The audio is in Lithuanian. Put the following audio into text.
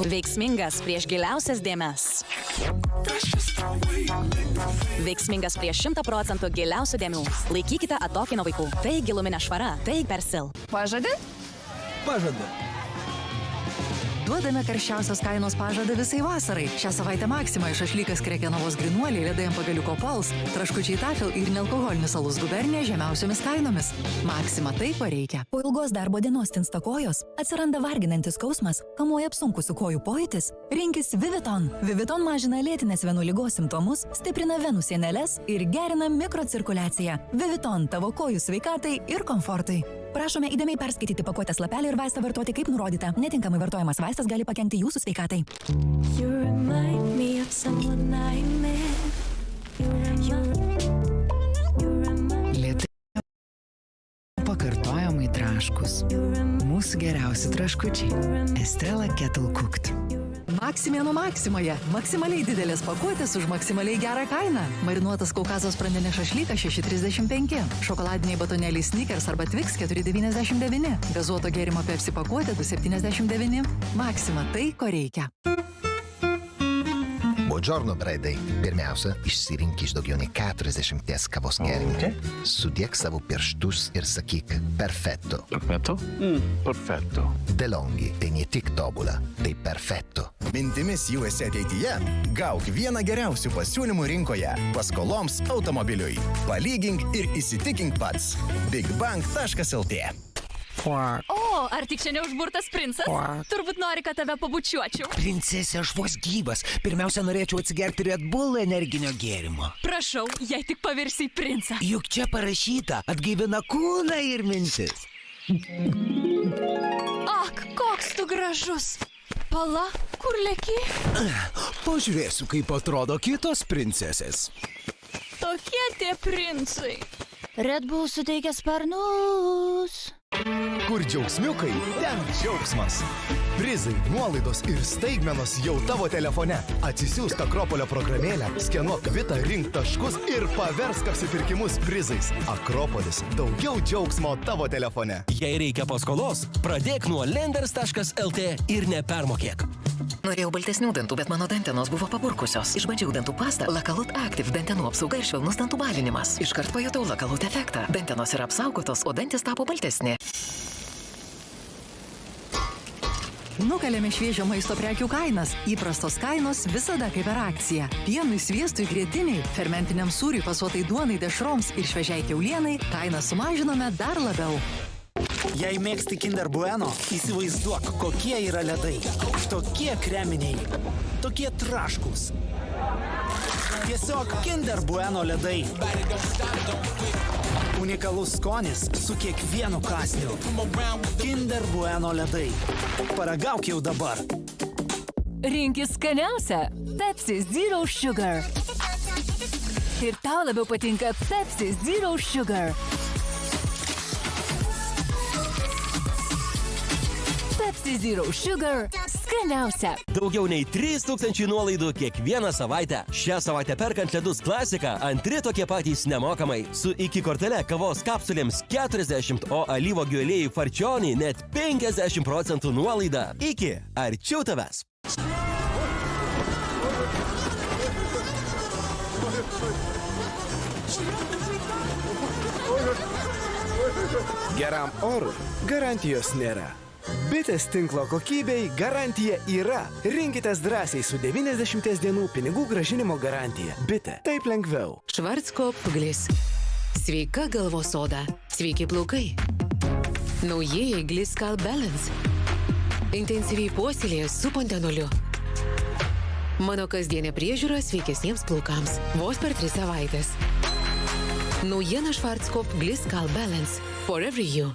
Veiksmingas prieš giliausias dėmes. Veiksmingas prieš 100% giliausių dėmių. Laikykite atokiai nuo vaikų. Tai giluminė švara, tai Persil. Pažadi? Pažadu. Duodame karščiausios kainos pažadą visai vasarai. Šią savaitę Maxima šašlykas Krekenovos grynuoliai, ledai ant pagaliuko Pals, traškučiai Tafel ir nealkoholinis alus Gubernija žemiausiomis kainomis. Maxima tai ko reikia. Po ilgos darbo dienos tinsta kojos, atsiranda varginantis skausmas, kamuoja apsunkusių kojų pojūtis. Rinkis Viviton. Viviton mažina lėtinės venų ligos simptomus, stiprina venų sieneles ir gerina mikrocirkuliaciją. Viviton tavo kojų sveikatai ir komfortui. Prašome įdėmiai perskaityti pakuotės lapelį ir vaistą vartoti kaip nurodyta. Netinkamai vartojamas vaistas gali pakenkti jūsų sveikatai. Lėtai pakartojamai traškus. Mūsų geriausi traškučiai. Estrella Kettle Cooked. Maksimė nuo Maksimoje. Maksimaliai didelės pakuotės už maksimaliai gerą kainą. Marinuotas Kaukazos prandenė šašlykas 6,35. Šokoladiniai batonėliai Snickers arba Twix 4,99. Gazuoto gėrimo Pepsi pakuotė 2,79. Maksima tai, ko reikia. Buongiorno, Bredai. Pirmiausia, išsirink iš daugiau nei 40 kavos gėrimų. Sudėk savo pirštus ir sakyk perfetto. Perfetto? Perfetto. DeLonghi tai ne tik tobula, tai perfetto. Mintimis USA ateityje gauk vieną geriausių pasiūlymų rinkoje paskoloms automobiliui. Palygink ir įsitikink pats. BigBank.lt. O, ar tik šiandien užburtas princas? Turbūt nori, kad tave pabučiuočiau. Princesė, aš vos gyvas. Pirmiausia, norėčiau atsigerti Red Bull energinio gėrimo. Prašau, jei tik pavirsi į princą. Juk čia parašyta, atgaivina kūną ir mintis. Ak, koks tu gražus. Pala, kur leki? Pažiūrėsiu, kaip atrodo kitos princesės. Tokie tie princai. Red Bull suteikia sparnus. Kur džiaugsmiukai, ten džiaugsmas. Prizai, nuolaidos ir staigmenos jau tavo telefone. Atsisiųsk Akropolio programėlę, skenuok kvitą, rink taškus ir paversk apsipirkimus prizais. Akropolis – daugiau džiaugsmo tavo telefone. Jei reikia paskolos, pradėk nuo lenders.lt ir nepermokėk. Norėjau baltesnių dantų, bet mano dantenos buvo paburkusios. Išbandžiau dantų pastą Lakalut Active dantenų apsauga ir švelnus dantų balinimas. Iškart pajutau Lakalut efektą. Dantenos yra apsaugotos, o dantis tapo baltesni. Nukalėme šviežio maisto prekių kainas. Įprastos kainos visada kaip per akciją. Pienui, sviestui, grietinei, fermentiniam sūriui, pasuotai duonai, dešroms ir šviežiai kiaulienai kainą sumažinome dar labiau. Jei mėgsti Kinder Bueno, įsivaizduok, kokie yra ledai. Tokie kreminiai, tokie traškus. Tiesiog Kinder Bueno ledai. Unikalus skonis su kiekvienu kąsniu. Kinder Bueno ledai. Paragauk jau dabar. Rinkis skaniausia Pepsi Zero Sugar. Ir tau labiau patinka Pepsi Zero Sugar. Pepsi Zero Sugar skaniausia. Daugiau nei 3000 nuolaidų kiekvieną savaitę. Šią savaitę perkant ledus Klasika, antri tokie patys nemokamai. Su iki kortele kavos kapsulėms 40, o alyvuogių aliejui Farčioni net 50% nuolaida. Iki arčiau tavęs. Geram orui garantijos nėra. Bitės tinklo kokybei garantija yra. Rinkitės drąsiai su 90 dienų pinigų grąžinimo garantija. Bitė. Taip lengviau. Schwarzkopf Gliss. Sveika galvos oda. Sveiki plaukai. Naujieji Gliss Scalp Balance. Intensyviai puoselėję su pantenoliu. Mano kasdienė priežiūra sveikesniems plaukams. Vos per 3 savaitės. Naujiena Schwarzkopf Gliss Scalp Balance. For every you.